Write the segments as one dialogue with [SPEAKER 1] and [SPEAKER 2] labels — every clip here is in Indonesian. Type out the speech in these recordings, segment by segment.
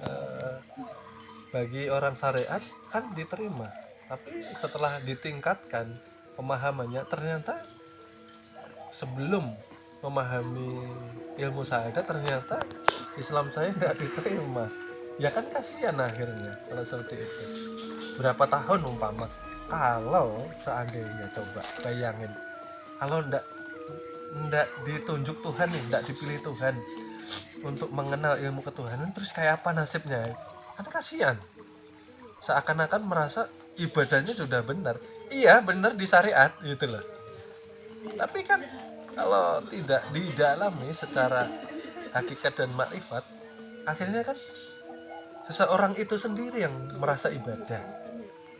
[SPEAKER 1] eh, bagi orang syariat kan diterima, tapi setelah ditingkatkan pemahamannya ternyata sebelum memahami ilmu syahadat ternyata Islam saya nggak diterima. Ya kan kasihan akhirnya kalau seperti itu. Berapa tahun umpama kalau seandainya, coba bayangin, kalau ndak ditunjuk Tuhan nih, ndak dipilih Tuhan untuk mengenal ilmu ketuhanan, terus kayak apa nasibnya? Kan kasihan, seakan-akan merasa ibadahnya sudah benar. Iya benar di syariat gitu loh, tapi kan kalau tidak didalami secara hakikat dan makrifat, akhirnya kan seseorang itu sendiri yang merasa ibadah.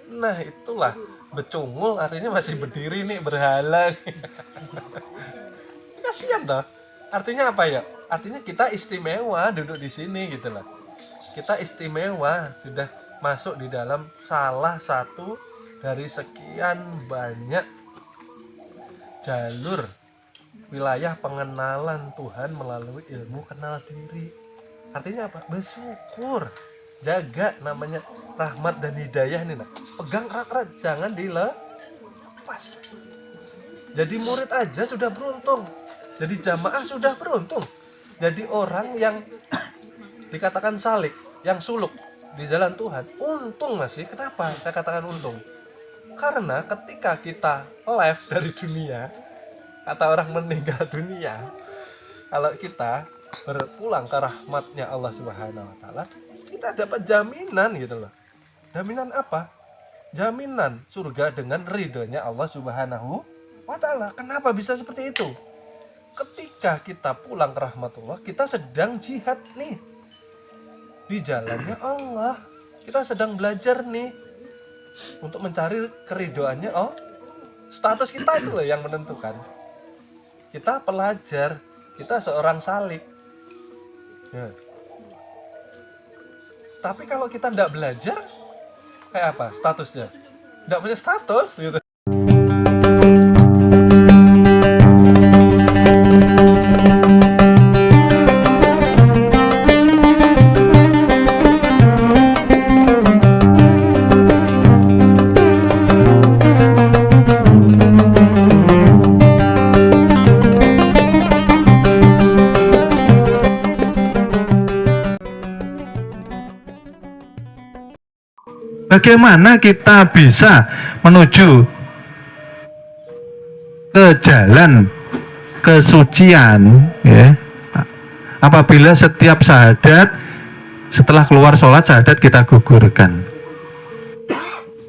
[SPEAKER 1] Nah itulah becungul, artinya masih berdiri nih, berhala nih. Kasihan toh. Artinya apa ya? Artinya kita istimewa duduk di sini gitu loh. Kita istimewa sudah masuk di dalam salah satu dari sekian banyak jalur wilayah pengenalan Tuhan melalui ilmu kenal diri. Artinya apa? Bersyukur, jaga namanya rahmat dan hidayah nih, nak. Pegang erat-erat, jangan dilepas. Jadi murid aja sudah beruntung, jadi jamaah sudah beruntung, jadi orang yang dikatakan salik, yang suluk di jalan Tuhan, untung masih. Kenapa saya katakan untung? Karena ketika kita live dari dunia, kata orang meninggal dunia, kalau kita berpulang ke rahmatnya Allah Subhanahu wa taala, kita dapat jaminan gitu loh. Jaminan apa? Jaminan surga dengan ridhonya Allah Subhanahu wa taala. Kenapa bisa seperti itu? Ketika kita pulang ke rahmatullah, kita sedang jihad nih di jalannya Allah. Kita sedang belajar nih untuk mencari keridhoannya. Oh, status kita itu loh yang menentukan. Kita pelajar, kita seorang salik ya. Tapi kalau kita tidak belajar, kayak apa statusnya? Tidak punya status gitu.
[SPEAKER 2] Bagaimana kita bisa menuju ke jalan kesucian ya, apabila setiap syahadat, setelah keluar sholat syahadat kita gugurkan.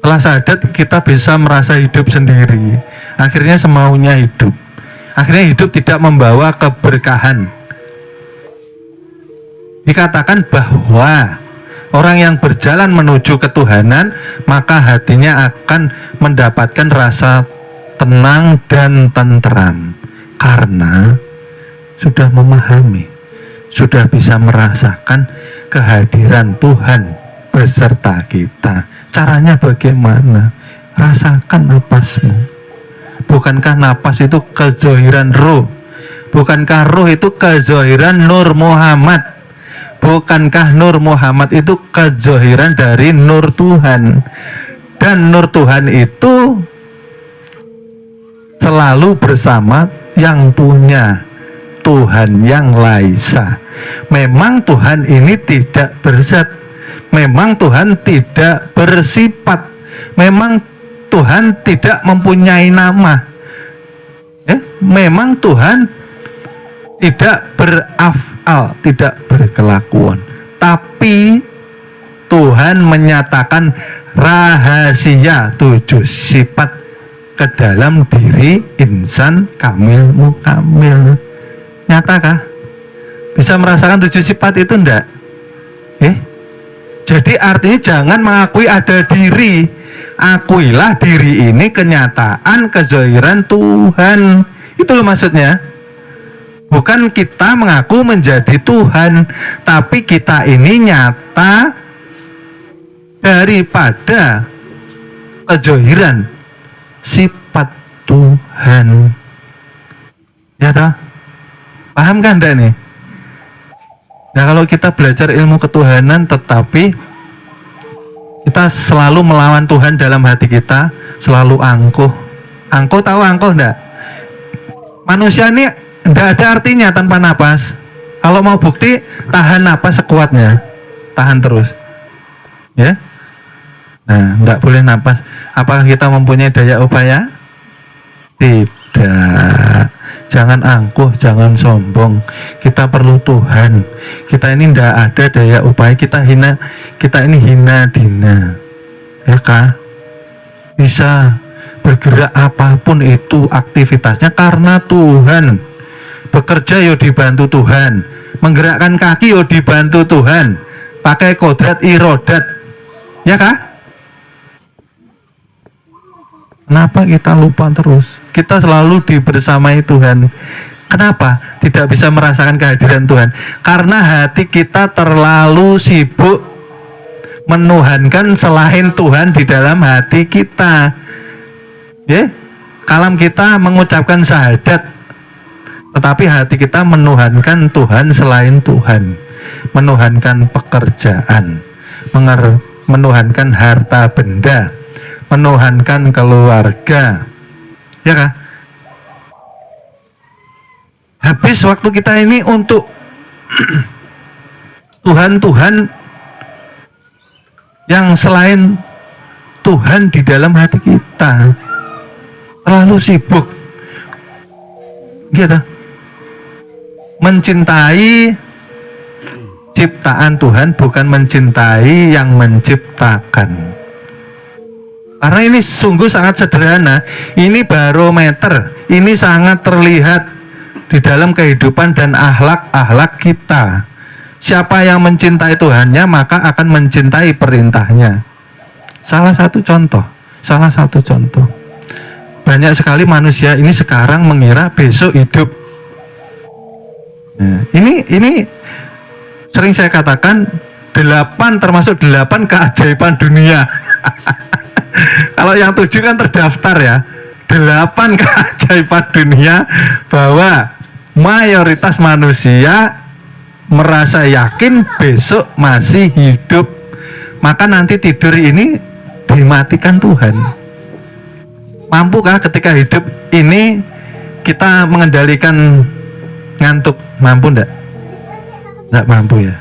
[SPEAKER 2] Setelah syahadat kita bisa merasa hidup sendiri, akhirnya semaunya hidup, akhirnya hidup tidak membawa keberkahan. Dikatakan bahwa orang yang berjalan menuju ketuhanan, maka hatinya akan mendapatkan rasa tenang dan tenteram, karena sudah memahami, sudah bisa merasakan kehadiran Tuhan beserta kita. Caranya bagaimana? Rasakan napasmu. Bukankah napas itu kezohiran roh? Bukankah roh itu kezohiran Nur Muhammad? Bukankah Nur Muhammad itu kezohiran dari Nur Tuhan? Dan Nur Tuhan itu selalu bersama yang punya, Tuhan yang laisa. Memang Tuhan ini tidak berzat, memang Tuhan tidak bersifat, memang Tuhan tidak mempunyai nama ya? Memang Tuhan tidak beraf'al, tidak berkelakuan, tapi Tuhan menyatakan rahasia 7 sifat ke dalam diri insan kamil mukamil. Nyatakah? Bisa merasakan 7 sifat itu enggak? Jadi artinya jangan mengakui ada diri, akuilah diri ini kenyataan kezohiran Tuhan. Itu loh maksudnya. Bukan kita mengaku menjadi Tuhan, tapi kita ini nyata daripada kezohiran sifat Tuhan. Ya toh? Paham kan enggak nih? Nah, kalau kita belajar ilmu ketuhanan tetapi kita selalu melawan Tuhan dalam hati kita, selalu angkuh. Angkuh, tahu angkuh enggak? Manusia ini enggak ada artinya tanpa napas. Kalau mau bukti, tahan napas sekuatnya. Tahan terus. Ya. Nah, enggak boleh napas. Apakah kita mempunyai daya upaya? Tidak. Jangan angkuh, jangan sombong. Kita perlu Tuhan. Kita ini tidak ada daya upaya. Kita ini hina dina. Ya kah? Bisa bergerak apapun itu aktivitasnya karena Tuhan. Bekerja yo dibantu Tuhan. Menggerakkan kaki yo dibantu Tuhan. Pakai kodrat irodat. Ya kah? Kenapa kita lupa terus? Kita selalu dibersamai Tuhan. Kenapa tidak bisa merasakan kehadiran Tuhan? Karena hati kita terlalu sibuk menuhankan selain Tuhan di dalam hati kita. Ya, kalam kita mengucapkan syahadat, tetapi hati kita menuhankan Tuhan selain Tuhan, menuhankan pekerjaan, menuhankan harta benda, menuhankan keluarga. Ya kah? Habis waktu kita ini untuk Tuhan-Tuhan yang selain Tuhan di dalam hati kita. Terlalu sibuk gitu. Mencintai ciptaan Tuhan, bukan mencintai yang menciptakan. Karena ini sungguh sangat sederhana. Ini barometer. Ini sangat terlihat di dalam kehidupan dan akhlak kita. Siapa yang mencintai Tuhannya, maka akan mencintai perintahnya. Salah satu contoh. Banyak sekali manusia ini sekarang mengira besok hidup. Nah, ini sering saya katakan 8 termasuk 8 keajaiban dunia. Kalau yang 7 kan terdaftar ya. 8 keajaiban dunia bahwa mayoritas manusia merasa yakin besok masih hidup. Maka nanti tidur ini dimatikan Tuhan. Mampukah ketika hidup ini kita mengendalikan ngantuk? Mampu enggak? Enggak mampu ya.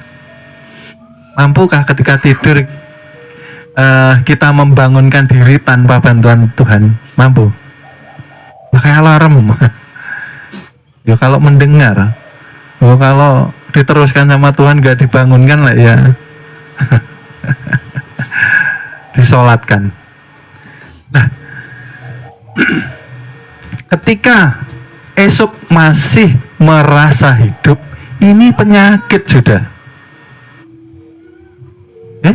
[SPEAKER 2] Mampukah ketika tidur kita membangunkan diri tanpa bantuan Tuhan? Mampu? Pakai alarm. Ya kalau mendengar, kalau diteruskan sama Tuhan gak dibangunkan lah ya. Disolatkan. Nah, ketika esok masih merasa hidup, ini penyakit sudah.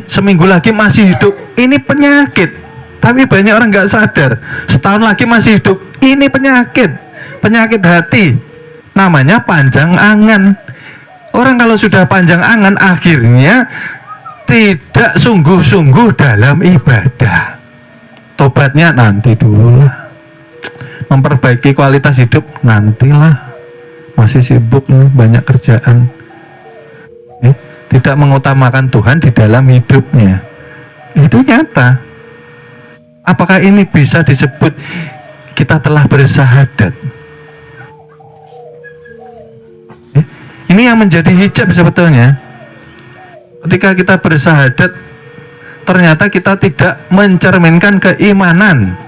[SPEAKER 2] Seminggu lagi masih hidup, ini penyakit. Tapi banyak orang nggak sadar. Setahun lagi masih hidup, ini penyakit. Penyakit hati. Namanya panjang angan. Orang kalau sudah panjang angan, akhirnya tidak sungguh-sungguh dalam ibadah. Tobatnya nanti dulu lah. Memperbaiki kualitas hidup nantilah. Masih sibuk nih, banyak kerjaan. Tidak mengutamakan Tuhan di dalam hidupnya. Itu nyata. Apakah ini bisa disebut kita telah bersahadat? Ini yang menjadi hijab sebetulnya. Ketika kita bersahadat, ternyata kita tidak mencerminkan keimanan.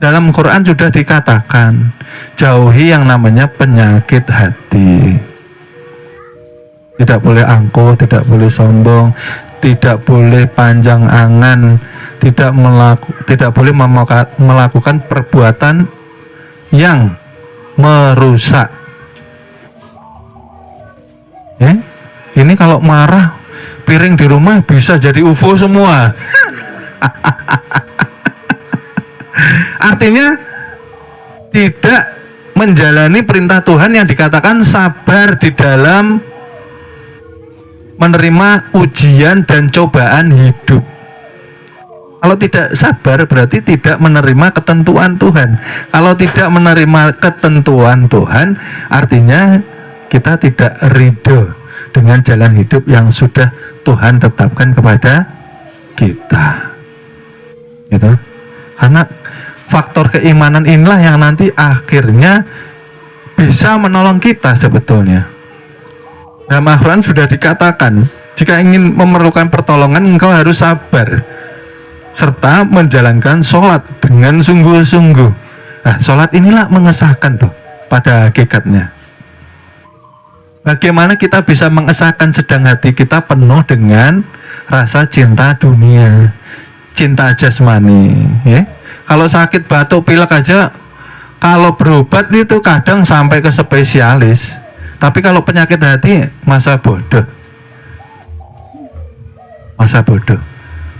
[SPEAKER 2] Dalam Quran sudah dikatakan, jauhi yang namanya penyakit hati. Tidak boleh angkuh, tidak boleh sombong, tidak boleh panjang angan, tidak boleh melakukan perbuatan yang merusak. Ini kalau marah, piring di rumah bisa jadi UFO semua. Artinya tidak menjalani perintah Tuhan yang dikatakan sabar di dalam menerima ujian dan cobaan hidup. Kalau tidak sabar berarti tidak menerima ketentuan Tuhan. Kalau tidak menerima ketentuan Tuhan, artinya kita tidak ridho. dengan jalan hidup yang sudah Tuhan tetapkan kepada kita. Gitu. Karena faktor keimanan inilah yang nanti akhirnya bisa menolong kita sebetulnya. Dalam Al-Quran sudah dikatakan, jika ingin memerlukan pertolongan, engkau harus sabar serta menjalankan sholat dengan sungguh-sungguh. Nah, sholat inilah mengesahkan tuh pada hakikatnya. Bagaimana kita bisa mengesahkan sedang hati kita penuh dengan rasa cinta dunia, cinta jasmani, ya? Kalau sakit batuk pilek aja, kalau berobat itu kadang sampai ke spesialis. Tapi kalau penyakit hati, masa bodoh,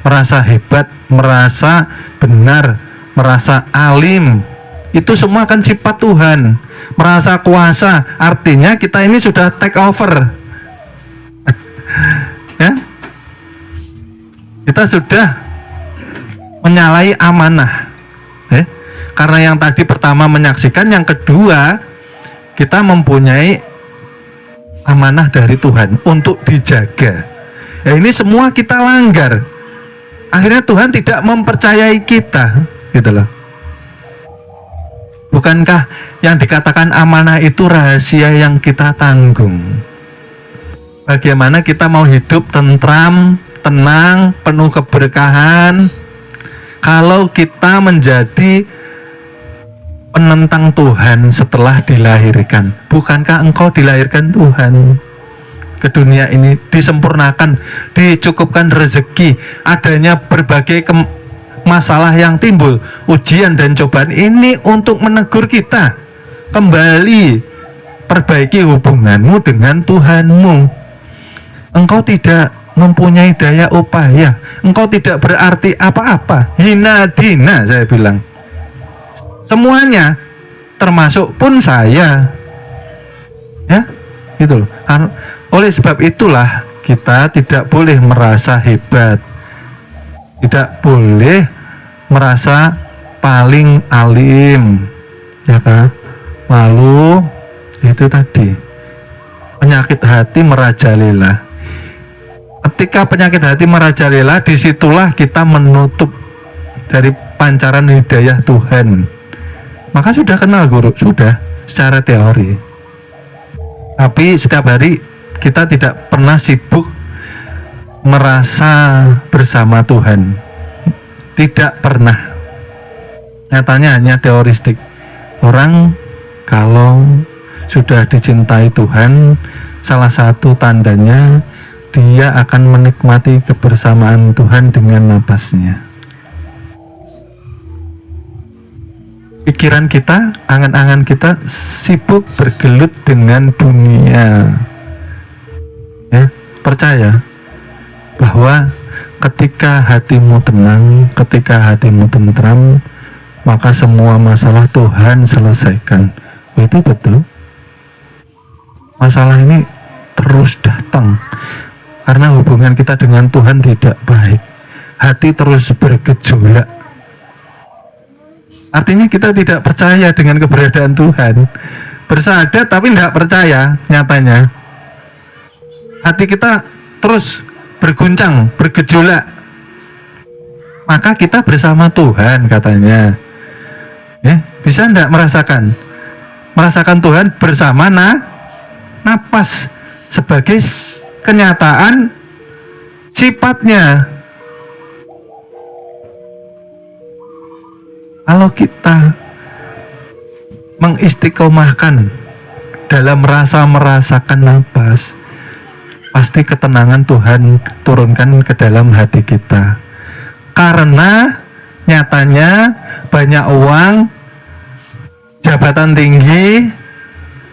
[SPEAKER 2] merasa hebat, merasa benar, merasa alim, itu semua kan sifat Tuhan. Merasa kuasa, artinya kita ini sudah take over. Ya, kita sudah menyalahi amanah. Karena yang tadi pertama menyaksikan, yang kedua kita mempunyai amanah dari Tuhan untuk dijaga. Ya, ini semua kita langgar. Akhirnya Tuhan tidak mempercayai kita, gitu loh. Bukankah yang dikatakan amanah itu rahasia yang kita tanggung? Bagaimana kita mau hidup tentram, tenang, penuh keberkahan kalau kita menjadi penentang Tuhan setelah dilahirkan? Bukankah engkau dilahirkan Tuhan ke dunia ini, disempurnakan, dicukupkan rezeki, adanya berbagai masalah yang timbul, ujian dan cobaan ini untuk menegur kita kembali, perbaiki hubunganmu dengan Tuhanmu. Engkau tidak mempunyai daya upaya, engkau tidak berarti apa-apa, hina dina, saya bilang semuanya, termasuk pun saya, ya, gitu loh. Oleh sebab itulah kita tidak boleh merasa hebat, tidak boleh merasa paling alim, ya kan? Lalu itu tadi penyakit hati merajalela. Ketika penyakit hati merajalela, disitulah kita menutup dari pancaran hidayah Tuhan. Maka sudah kenal guru, sudah secara teori. Tapi setiap hari kita tidak pernah sibuk merasa bersama Tuhan, tidak pernah. Nyatanya hanya teoristik. Orang kalau sudah dicintai Tuhan, salah satu tandanya dia akan menikmati kebersamaan Tuhan dengan napasnya. Pikiran kita, angan-angan kita sibuk bergelut dengan dunia. Ya, percaya bahwa ketika hatimu tenang, ketika hatimu tentram, maka semua masalah Tuhan selesaikan. Itu betul. Masalah ini terus datang karena hubungan kita dengan Tuhan tidak baik. Hati terus bergejolak. Artinya kita tidak percaya dengan keberadaan Tuhan. Bersahadat tapi tidak percaya nyatanya. Hati kita terus berguncang, bergejolak. Maka kita bersama Tuhan katanya. Ya, bisa tidak merasakan? Merasakan Tuhan bersama napas sebagai kenyataan sifatnya. Kalau kita mengistiqomahkan dalam merasakan napas, pasti ketenangan Tuhan turunkan ke dalam hati kita. Karena nyatanya banyak uang, jabatan tinggi,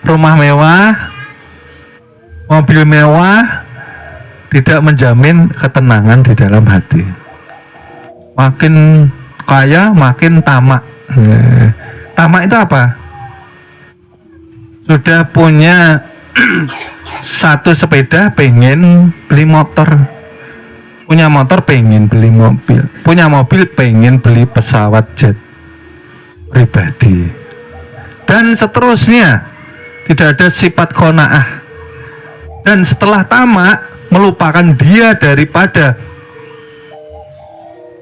[SPEAKER 2] rumah mewah, mobil mewah tidak menjamin ketenangan di dalam hati. Makin kaya makin tamak. Tamak itu apa? Sudah punya satu sepeda pengen beli motor, punya motor pengen beli mobil, punya mobil pengen beli pesawat jet pribadi, dan seterusnya. Tidak ada sifat qanaah. dan setelah tamak melupakan dia daripada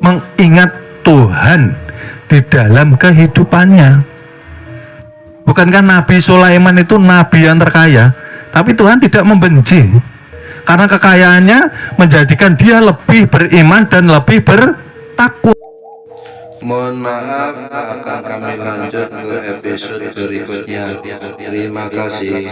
[SPEAKER 2] mengingat Tuhan di dalam kehidupannya. Bukankah Nabi Sulaiman itu nabi yang terkaya, tapi Tuhan tidak membenci karena kekayaannya menjadikan dia lebih beriman dan lebih bertakwa.
[SPEAKER 3] Mohon maaf, akan kami lanjut ke episode berikutnya. Terima kasih.